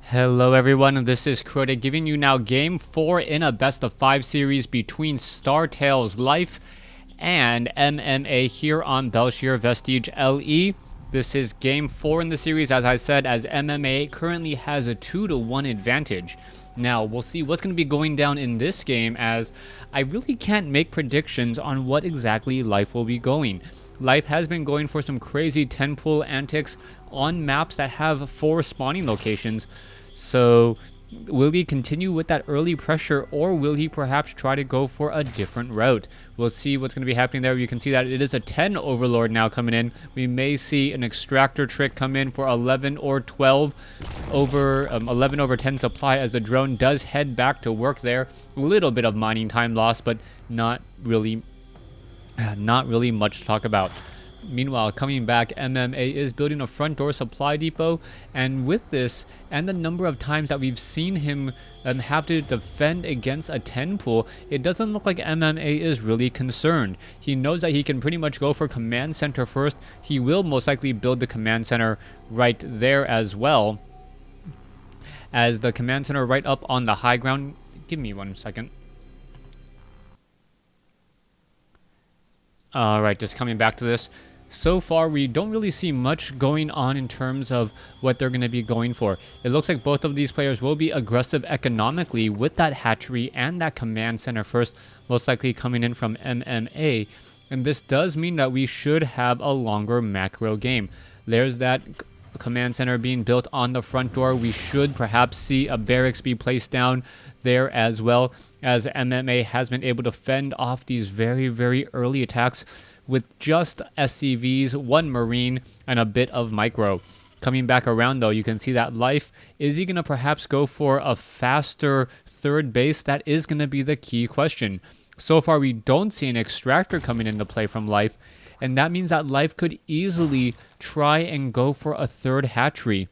Hello everyone, this is Crota giving you now game 4 in a best of 5 series between Star Tales Life and MMA here on Belshir Vestige LE. This is game 4 in the series, as I said, as MMA currently has a 2-1 advantage. Now, we'll see what's going to be going down in this game, as I really can't make predictions on what exactly Life will be going. Life has been going for some crazy 10-pull antics on maps that have 4 spawning locations. So will he continue with that early pressure, or will he perhaps try to go for a different route? We'll see what's going to be happening there. You can see that it is a 10 overlord now coming in. We may see an extractor trick come in for 11 or 12 over 11 over 10 supply, as the drone does head back to work there. A little bit of mining time lost, but not really much to talk about. Meanwhile, coming back, MMA is building a front door supply depot, and with this and the number of times that we've seen him have to defend against a 10 pool, it doesn't look like MMA is really concerned. He knows that he can pretty much go for command center first. He will most likely build the command center right there as well, as the command center right up on the high ground. Give me 1 second. Alright, just coming back to this. So far, we don't really see much going on in terms of what they're going to be going for. It looks like both of these players will be aggressive economically with that hatchery and that command center first, most likely coming in from MMA. And this does mean that we should have a longer macro game. There's that command center being built on the front door. We should perhaps see a barracks be placed down there as well, as MMA has been able to fend off these very, very early attacks with just SCVs, 1 Marine, and a bit of micro. Coming back around though, you can see that Life, is he going to perhaps go for a faster third base? That is going to be the key question. So far, we don't see an extractor coming into play from Life, and that means that Life could easily try and go for a third hatchery,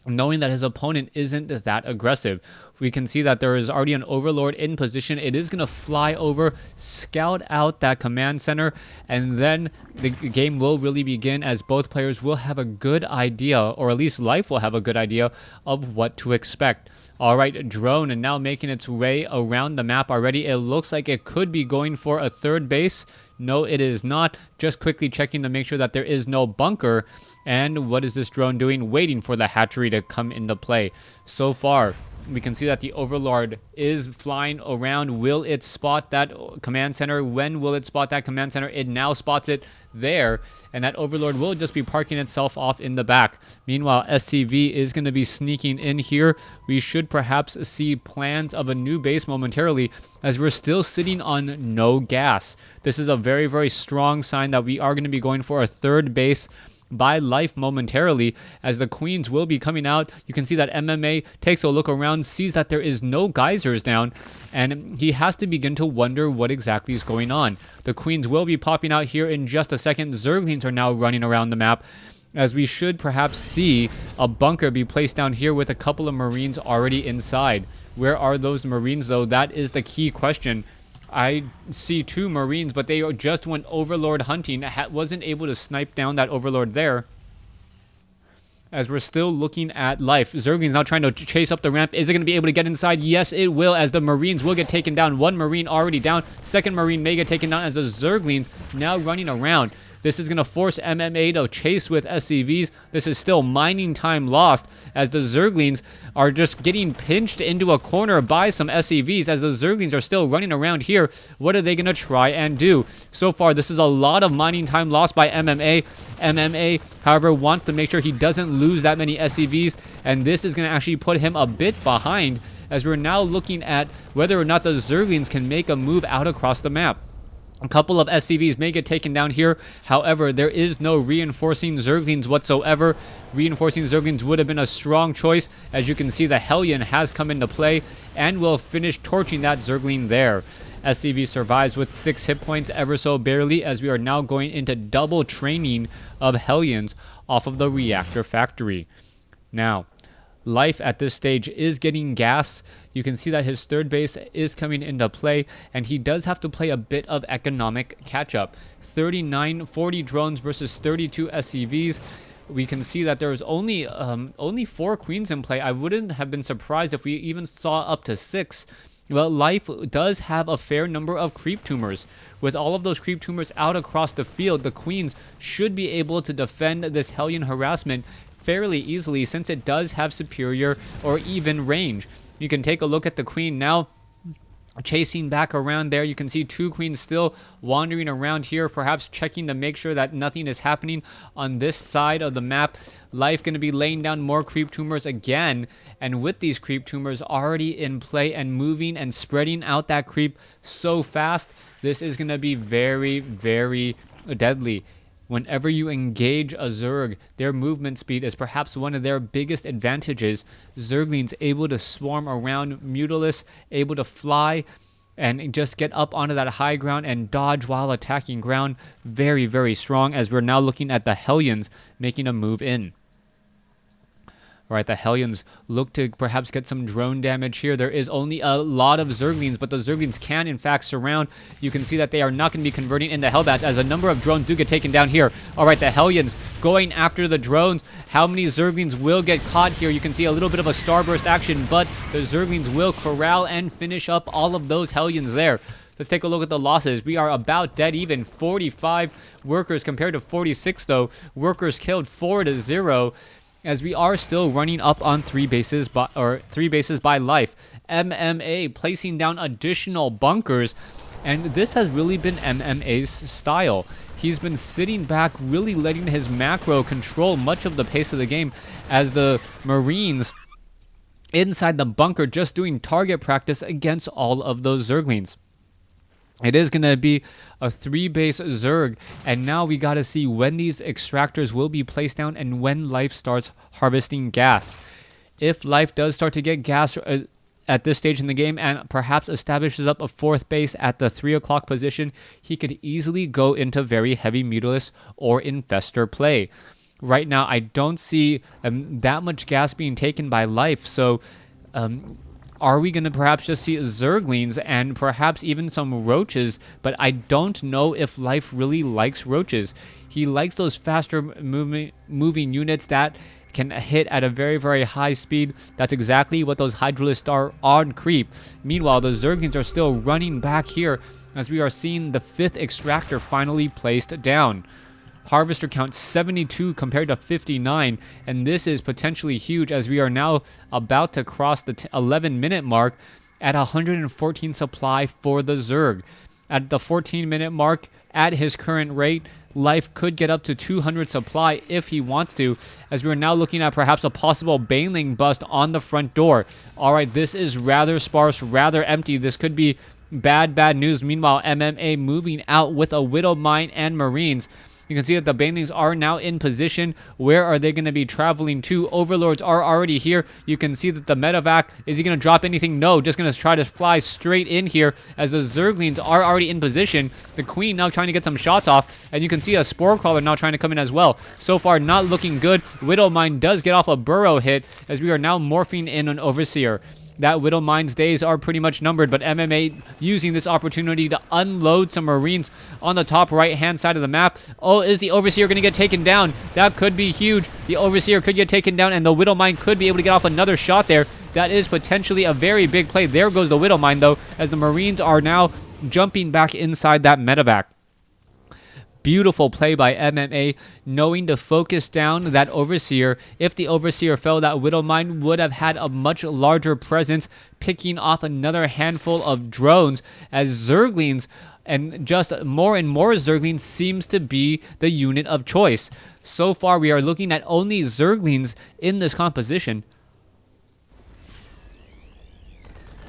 knowing that his opponent isn't that aggressive. We can see that there is already an overlord in position. It is going to fly over, scout out that command center, and then the game will really begin, as both players will have a good idea, or at least Life will have a good idea of what to expect. Alright, drone, and now making its way around the map already. It looks like it could be going for a third base. No, it is not. Just quickly checking to make sure that there is no bunker. And what is this drone doing? Waiting for the hatchery to come into play. So far, we can see that the Overlord is flying around. Will it spot that command center? When will it spot that command center? It now spots it there, and that Overlord will just be parking itself off in the back. Meanwhile, SCV is going to be sneaking in here. We should perhaps see plans of a new base momentarily, as we're still sitting on no gas. This is a very, very strong sign that we are going to be going for a third base by Life momentarily, as the Queens will be coming out. You can see that MMA takes a look around, sees that there is no geysers down, and he has to begin to wonder what exactly is going on. The Queens will be popping out here in just a second. Zerglings are now running around the map, as we should perhaps see a bunker be placed down here with a couple of Marines already inside. Where are those Marines though? That is the key question. I see 2 Marines, but they just went Overlord hunting. Wasn't able to snipe down that Overlord there, as we're still looking at Life. Zergling's now trying to chase up the ramp. Is it going to be able to get inside? Yes, it will, as the Marines will get taken down. 1 Marine already down. 2nd Marine may get taken down, as the Zerglings now running around. This is going to force MMA to chase with SCVs. This is still mining time lost, as the Zerglings are just getting pinched into a corner by some SCVs, as the Zerglings are still running around here. What are they going to try and do? So far, this is a lot of mining time lost by MMA. MMA, however, wants to make sure he doesn't lose that many SCVs, and this is going to actually put him a bit behind, as we're now looking at whether or not the Zerglings can make a move out across the map. A couple of SCVs may get taken down here. However, there is no reinforcing Zerglings whatsoever. Reinforcing Zerglings would have been a strong choice. As you can see, the Hellion has come into play and will finish torching that Zergling there. SCV survives with 6 hit points, ever so barely, as we are now going into double training of Hellions off of the reactor factory. Now, Life at this stage is getting gas. You can see that his third base is coming into play, and he does have to play a bit of economic catch-up. 40 drones versus 32 SCVs. we can see that there's only 4 queens in play. I wouldn't have been surprised if we even saw up to 6. Well, Life does have a fair number of creep tumors. With all of those creep tumors out across the field, the queens should be able to defend this Hellion harassment fairly easily, since it does have superior or even range. You can take a look at the queen now, chasing back around there. You can see 2 queens still wandering around here, perhaps checking to make sure that nothing is happening on this side of the map. Life going to be laying down more creep tumors again, and with these creep tumors already in play and moving and spreading out that creep so fast, this is going to be very, very deadly. Whenever you engage a Zerg, their movement speed is perhaps one of their biggest advantages. Zerglings able to swarm around Mutalisk, able to fly and just get up onto that high ground and dodge while attacking ground. Very, very strong, as we're now looking at the Hellions making a move in. Right, the Hellions look to perhaps get some drone damage here. There is only a lot of Zerglings, but the Zerglings can in fact surround. You can see that they are not going to be converting into Hellbats, as a number of drones do get taken down here. All right, the Hellions going after the drones. How many Zerglings will get caught here? You can see a little bit of a starburst action, but the Zerglings will corral and finish up all of those Hellions there. Let's take a look at the losses. We are about dead even. 45 workers compared to 46 though. Workers killed 4-0. As we are still running up on 3 bases by Life. MMA placing down additional bunkers, and this has really been MMA's style. He's been sitting back, really letting his macro control much of the pace of the game, as the Marines inside the bunker just doing target practice against all of those Zerglings. It is going to be a 3-base Zerg, and now we got to see when these extractors will be placed down and when Life starts harvesting gas. If Life does start to get gas at this stage in the game and perhaps establishes up a 4th base at the 3 o'clock position, he could easily go into very heavy Mutalisk or Infestor play. Right now, I don't see that much gas being taken by Life, so are we going to perhaps just see Zerglings and perhaps even some roaches? But I don't know if Life really likes roaches. He likes those faster moving units that can hit at a very, very high speed. That's exactly what those Hydralisks are on creep. Meanwhile, the Zerglings are still running back here, as we are seeing the 5th extractor finally placed down. Harvester count 72 compared to 59, and this is potentially huge, as we are now about to cross the 11-minute mark at 114 supply for the Zerg. At the 14-minute mark, at his current rate, Life could get up to 200 supply if he wants to, as we are now looking at perhaps a possible Baneling bust on the front door. Alright, this is rather sparse, rather empty. This could be bad news. Meanwhile, MMA moving out with a Widow Mine and Marines. You can see that the Banelings are now in position. Where are they going to be traveling to? Overlords are already here. You can see that the medevac, is he going to drop anything? No, just going to try to fly straight in here, as the Zerglings are already in position. The Queen now trying to get some shots off, and you can see a Spore Crawler now trying to come in as well. So far, not looking good. Widow Mine does get off a burrow hit, as we are now morphing in an Overseer. That Widow Mine's days are pretty much numbered, but MMA using this opportunity to unload some Marines on the top right-hand side of the map. Oh, is the Overseer going to get taken down? That could be huge. The Overseer could get taken down, and the Widow Mine could be able to get off another shot there. That is potentially a very big play. There goes the Widow Mine, though, as the Marines are now jumping back inside that medevac. Beautiful play by MMA, knowing to focus down that Overseer. If the Overseer fell, that Widow Mine would have had a much larger presence, picking off another handful of drones, as Zerglings and just more and more Zerglings seems to be the unit of choice. So far, we are looking at only Zerglings in this composition,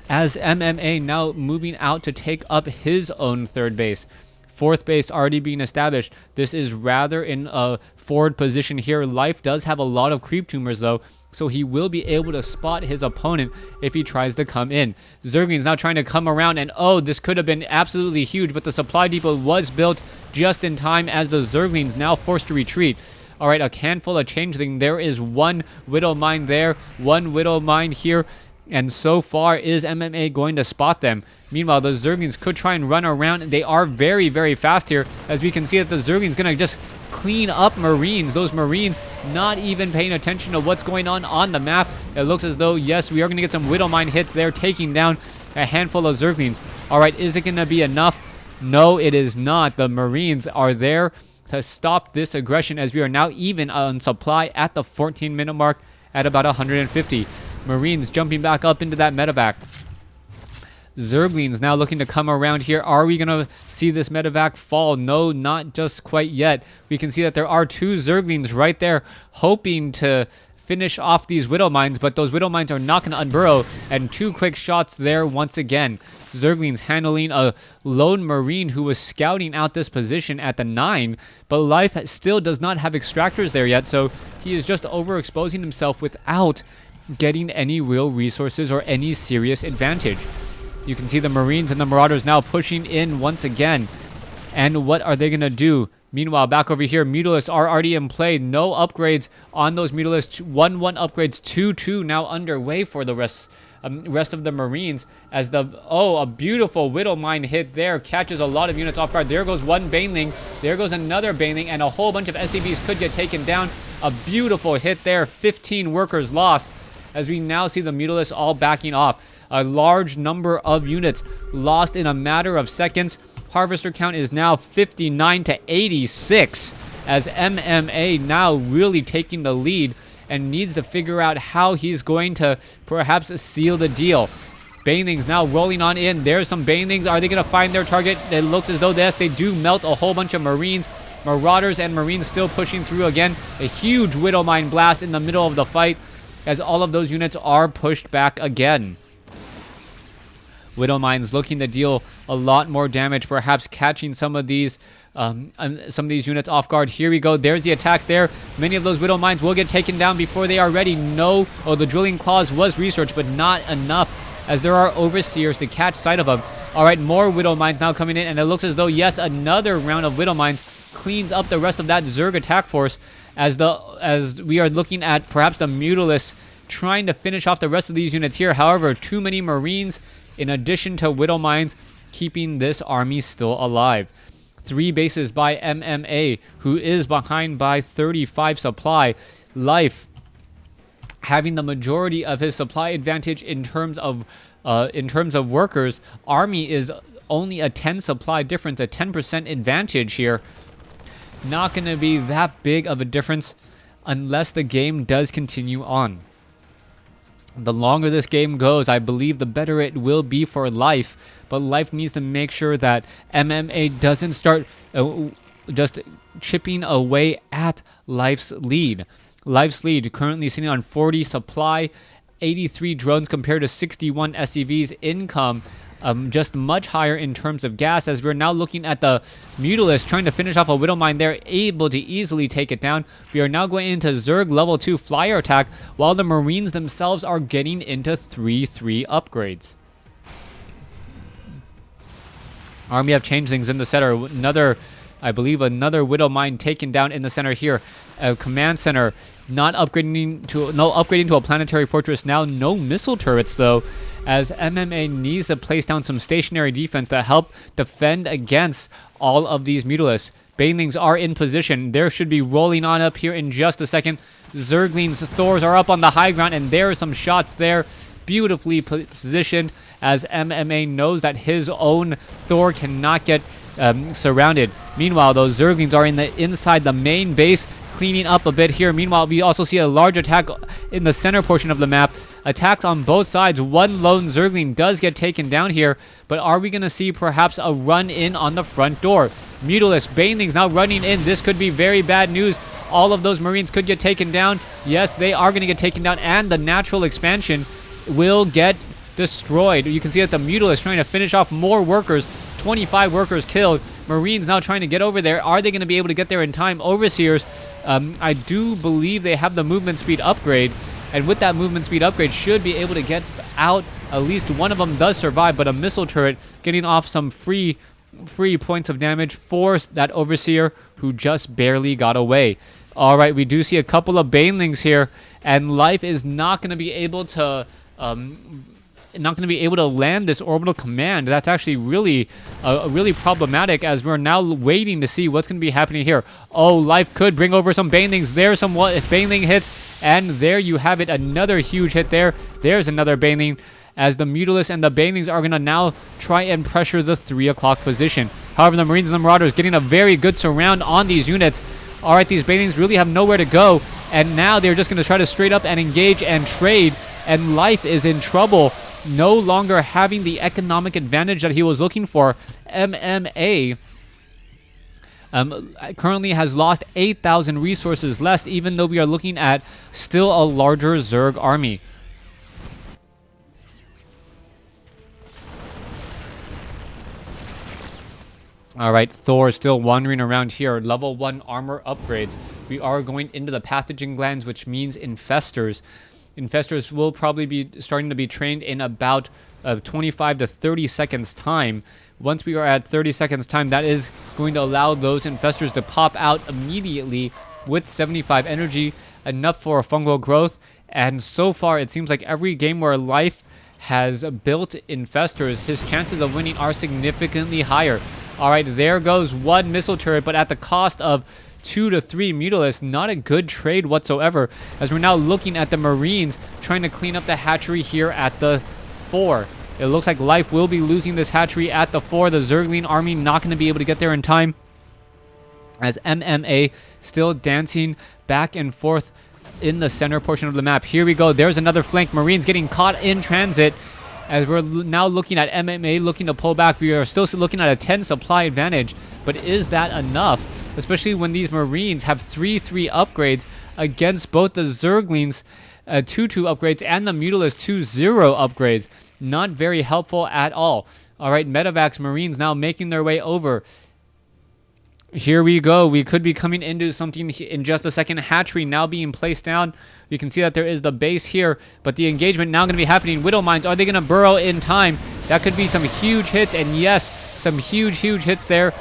as MMA now moving out to take up his own 3rd base. 4th base already being established. This is rather in a forward position here. Life does have a lot of creep tumors though, so he will be able to spot his opponent if he tries to come in. Zergling's now trying to come around, and oh, this could have been absolutely huge, but the supply depot was built just in time, as the Zerglings now forced to retreat. Alright, a handful of changeling. There is one Widow Mine there, one Widow Mine here, and so far is MMA going to spot them. Meanwhile, the Zerglings could try and run around. They are very, very fast here, as we can see that the Zerglings going to just clean up Marines. Those Marines not even paying attention to what's going on the map. It looks as though, yes, we are going to get some Widowmine hits there, taking down a handful of Zerglings. All right, is it going to be enough? No, it is not. The Marines are there to stop this aggression, as we are now even on supply at the 14-minute mark at about 150. Marines jumping back up into that medevac. Zerglings now looking to come around here. Are we going to see this medevac fall? No, not just quite yet. We can see that there are 2 Zerglings right there hoping to finish off these Widow Mines, but those Widow Mines are not going to unburrow, and 2 quick shots there once again. Zerglings handling a lone Marine who was scouting out this position at the 9, but Life still does not have extractors there yet, so he is just overexposing himself without getting any real resources or any serious advantage. You can see the Marines and the Marauders now pushing in once again. And what are they going to do? Meanwhile, back over here, Mutalisks are already in play. No upgrades on those Mutalisks. 1-1 upgrades, 2-2 now underway for the rest of the Marines. As a beautiful Widowmine hit there catches a lot of units off guard. There goes one Baneling. There goes another Baneling, and a whole bunch of SCVs could get taken down. A beautiful hit there. 15 workers lost, as we now see the Mutalisks all backing off. A large number of units lost in a matter of seconds. Harvester count is now 59 to 86, as MMA now really taking the lead and needs to figure out how he's going to perhaps seal the deal. Banelings now rolling on in. There's some Banelings. Are they going to find their target? It looks as though, yes, they do melt a whole bunch of Marines. Marauders and Marines still pushing through again. A huge Widowmine blast in the middle of the fight, as all of those units are pushed back again. Widowmines looking to deal a lot more damage, perhaps catching some of these units off guard. Here we go. There's the attack there. Many of those Widowmines will get taken down before they are ready. No, the Drilling Claws was researched, but not enough, as there are Overseers to catch sight of them. All right, more Widowmines now coming in, and it looks as though, yes, another round of Widowmines cleans up the rest of that Zerg attack force, as we are looking at perhaps the Mutalisk trying to finish off the rest of these units here. However, too many Marines, in addition to Widowmines, keeping this army still alive. 3 bases by MMA, who is behind by 35 supply. Life having the majority of his supply advantage in terms of workers. Army is only a 10 supply difference, a 10% advantage here. Not going to be that big of a difference unless the game does continue on. The longer this game goes, I believe the better it will be for Life, but Life needs to make sure that MMA doesn't start just chipping away at Life's lead. Life's lead currently sitting on 40 supply, 83 drones compared to 61 SCVs. Income just much higher in terms of gas, as we're now looking at the Mutalisk trying to finish off a Widowmine. They're able to easily take it down. We are now going into Zerg level 2 flyer attack, while the Marines themselves are getting into 3-3 upgrades. Army have changed things in the center. I believe another Widowmine taken down in the center here. Command center not upgrading to a planetary fortress now. No missile turrets though, as MMA needs to place down some stationary defense to help defend against all of these Mutalisks. Banelings are in position. There should be rolling on up here in just a second. Zerglings, Thors are up on the high ground, and there are some shots there. Beautifully positioned, as MMA knows that his own Thor cannot get surrounded. Meanwhile, those Zerglings are inside the main base, cleaning up a bit here. Meanwhile, we also see a large attack in the center portion of the map. Attacks on both sides. One lone Zergling does get taken down here, but are we going to see perhaps a run in on the front door? Mutalisk, Banelings now running in. This could be very bad news. All of those Marines could get taken down. Yes, they are going to get taken down, and the natural expansion will get destroyed. You can see that the Mutalisk trying to finish off more workers. 25 workers killed. Marines now trying to get over there. Are they going to be able to get there in time? Overseers, I do believe they have the movement speed upgrade, and with that movement speed upgrade should be able to get out. At least one of them does survive, but a missile turret getting off some free points of damage for that Overseer who just barely got away. All right, we do see a couple of Banelings here, and Life is not going to be able to not going to be able to land this orbital command. That's actually really really problematic, as we're now waiting to see what's going to be happening here. Oh, life could bring over some Banelings. There's some Baneling hits, and there you have it. Another huge hit there. There's another Baneling, as the Mutalisk and the Banelings are going to now try and pressure the 3 o'clock position. However, the Marines and the Marauders getting a very good surround on these units. All right, these Banelings really have nowhere to go, and now they're just going to try to straight up and engage and trade, and life is in trouble, no longer having the economic advantage that he was looking for. MMA currently has lost 8,000 resources less, even though we are looking at still a larger Zerg army. Alright, Thor still wandering around here. Level 1 armor upgrades. We are going into the pathogen glands, which means infestors. Infestors will probably be starting to be trained in about 25 to 30 seconds time. Once we are at 30 seconds time, that is going to allow those infestors to pop out immediately with 75 energy, enough for a fungal growth. And so far, it seems like every game where Life has built infestors, his chances of winning are significantly higher. Alright, there goes one missile turret, but at the cost of 2 to 3 Mutalisks. Not a good trade whatsoever, as we're now looking at the Marines trying to clean up the hatchery here at the 4. It looks like Life will be losing this hatchery at the 4. The Zergling army not going to be able to get there in time, as MMA still dancing back and forth in the center portion of the map. Here we go. There's another flank. Marines getting caught in transit, as we're now looking at MMA looking to pull back. We are still looking at a 10 supply advantage, but is that enough? Especially when these Marines have 3-3 upgrades against both the Zerglings 2-2 upgrades and the Mutalisk 2-0 upgrades. Not very helpful at all. Alright, Medevacs Marines now making their way over. Here we go. We could be coming into something in just a second. Hatchery now being placed down. You can see that there is the base here, but the engagement now going to be happening. Widow Mines, are they going to burrow in time? That could be some huge hits, and yes, some huge hits there.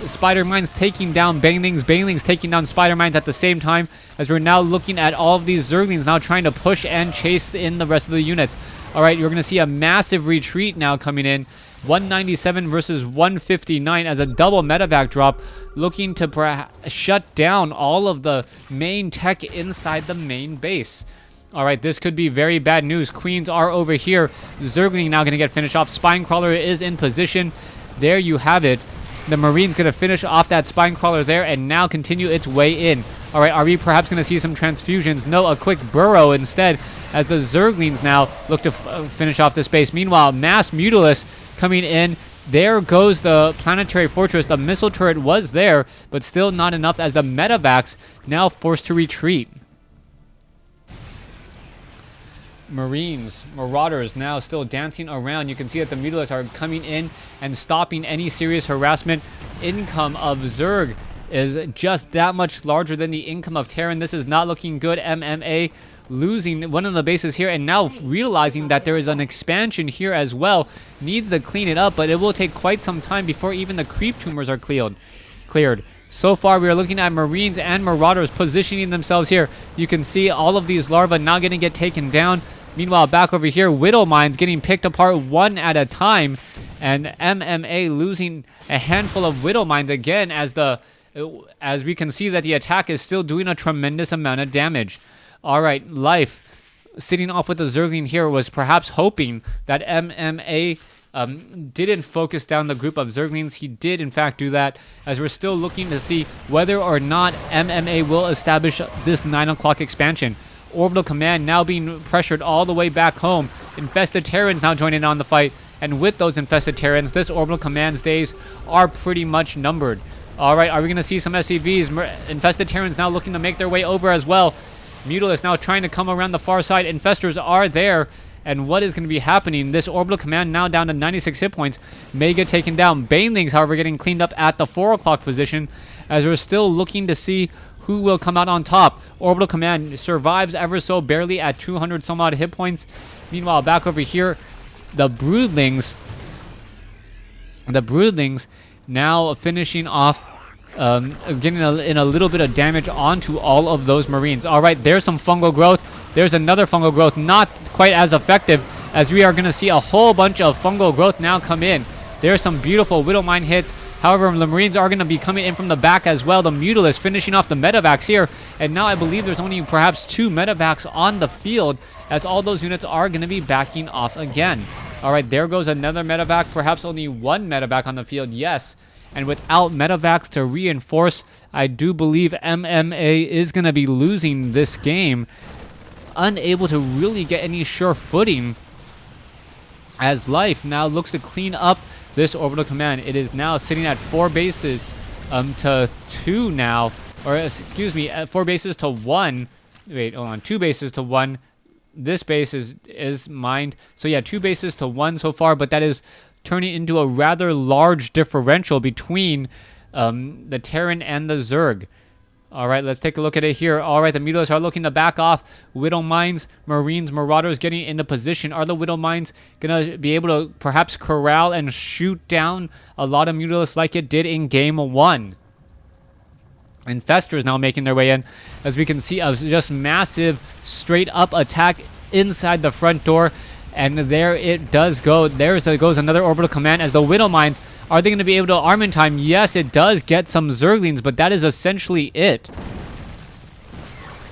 Spider Mines taking down Banelings. Banelings taking down Spider Mines at the same time, as we're now looking at all of these Zerglings now trying to push and chase in the rest of the units. Alright, you're going to see a massive retreat now coming in. 197 versus 159 as a double medevac drop, looking to shut down all of the main tech inside the main base. Alright, this could be very bad news. Queens are over here. Zergling now going to get finished off. Spinecrawler is in position. There you have it. The Marine's going to finish off that Spinecrawler there and now continue its way in. Alright, are we perhaps going to see some transfusions? No, a quick burrow instead, as the Zerglings now look to finish off this base. Meanwhile, Mass Mutalisk coming in. There goes the planetary fortress. The missile turret was there, but still not enough, as the medevacs now forced to retreat. Marauders now still dancing around. You can see that the Mutalisks are coming in and stopping any serious harassment. Income of Zerg is just that much larger than the income of Terran. This is not looking good. MMA losing one of the bases here, and now realizing that there is an expansion here as well. Needs to clean it up, but it will take quite some time before even the creep tumors are cleared. So far, we are looking at Marines and Marauders positioning themselves here. You can see all of these larvae now going to get taken down. Meanwhile, back over here, Widow Mines getting picked apart one at a time, and MMA losing a handful of Widow Mines again, as we can see that the attack is still doing a tremendous amount of damage. Alright, Life sitting off with the Zergling here was perhaps hoping that MMA didn't focus down the group of Zerglings. He did in fact do that, as we're still looking to see whether or not MMA will establish this 9 o'clock expansion. Orbital Command now being pressured all the way back home. Infested Terrans now joining on the fight, and with those Infested Terrans, this Orbital Command's days are pretty much numbered. Alright, are we going to see some SCVs? Infested Terrans now looking to make their way over as well. Mutalisk now trying to come around the far side. Infestors are there. And what is going to be happening? This Orbital Command now down to 96 hit points. May get taken down. Banelings, however, getting cleaned up at the 4 o'clock position, as we're still looking to see who will come out on top. Orbital Command survives ever so barely at 200 some odd hit points. Meanwhile, back over here, the Broodlings now finishing off, getting in a little bit of damage onto all of those Marines. Alright, there's some fungal growth. There's another fungal growth, not quite as effective, as we are going to see a whole bunch of fungal growth now come in. There's some beautiful Widow Mine hits. However, the Marines are going to be coming in from the back as well. The Mutalisk finishing off the medevacs here. And now I believe there's only perhaps 2 medevacs on the field, as all those units are going to be backing off again. All right, there goes another medevac. Perhaps only 1 medevac on the field, yes. And without medevacs to reinforce, I do believe MMA is going to be losing this game. Unable to really get any sure footing, as Life now looks to clean up this orbital command. It is now sitting at 4 bases to 2 now, or excuse me, at 4 bases to 1. Wait, hold on, 2 bases to 1. This base is mined. So yeah, 2 bases to 1 so far, but that is turning into a rather large differential between the Terran and the Zerg. All right, let's take a look at it here. All right, the Mutalists are looking to back off. Widow Mines, Marines, Marauders getting into position. Are the Widow Mines going to be able to perhaps corral and shoot down a lot of Mutalists like it did in Game 1? Infestors now making their way in. As we can see, a just massive straight-up attack inside the front door. And there it does go. There goes another orbital command as the Widow Mines. Are they going to be able to arm in time? Yes, it does get some Zerglings, but that is essentially it.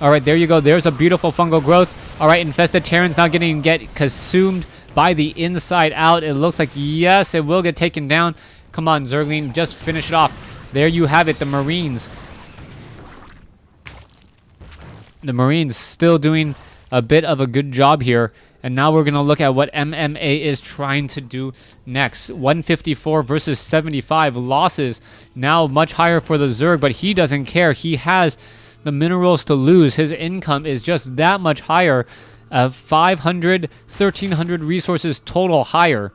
All right, there you go. There's a beautiful fungal growth. All right, infested Terrans now get consumed by the inside out. It looks like, yes, it will get taken down. Come on, Zergling, just finish it off. There you have it, the Marines. The Marines still doing a bit of a good job here. And now we're going to look at what MMA is trying to do next. 154 versus 75 losses. Now much higher for the Zerg, but he doesn't care. He has the minerals to lose. His income is just that much higher. 500, 1,300 resources total higher.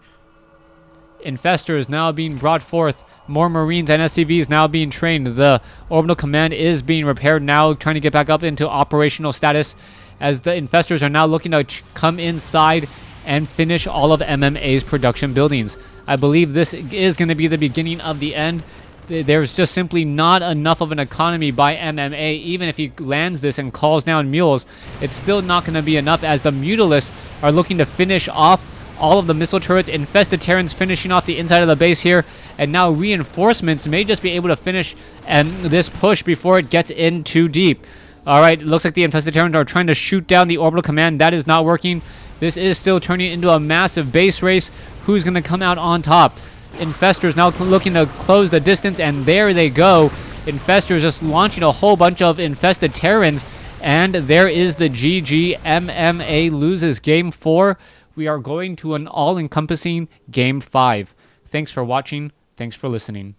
Infestors now being brought forth. More Marines and SCVs now being trained. The orbital command is being repaired now, trying to get back up into operational status, as the infestors are now looking to come inside and finish all of MMA's production buildings. I believe this is going to be the beginning of the end. There's just simply not enough of an economy by MMA. Even if he lands this and calls down mules, it's still not going to be enough, as the Mutalists are looking to finish off all of the missile turrets. Infested Terrans finishing off the inside of the base here, and now reinforcements may just be able to finish this push before it gets in too deep. All right, it looks like the infested Terrans are trying to shoot down the orbital command. That is not working. This is still turning into a massive base race. Who's going to come out on top? Infestors now looking to close the distance, and there they go. Infestors just launching a whole bunch of infested Terrans, and there is the GG. MMA loses Game 4. We are going to an all-encompassing Game 5. Thanks for watching. Thanks for listening.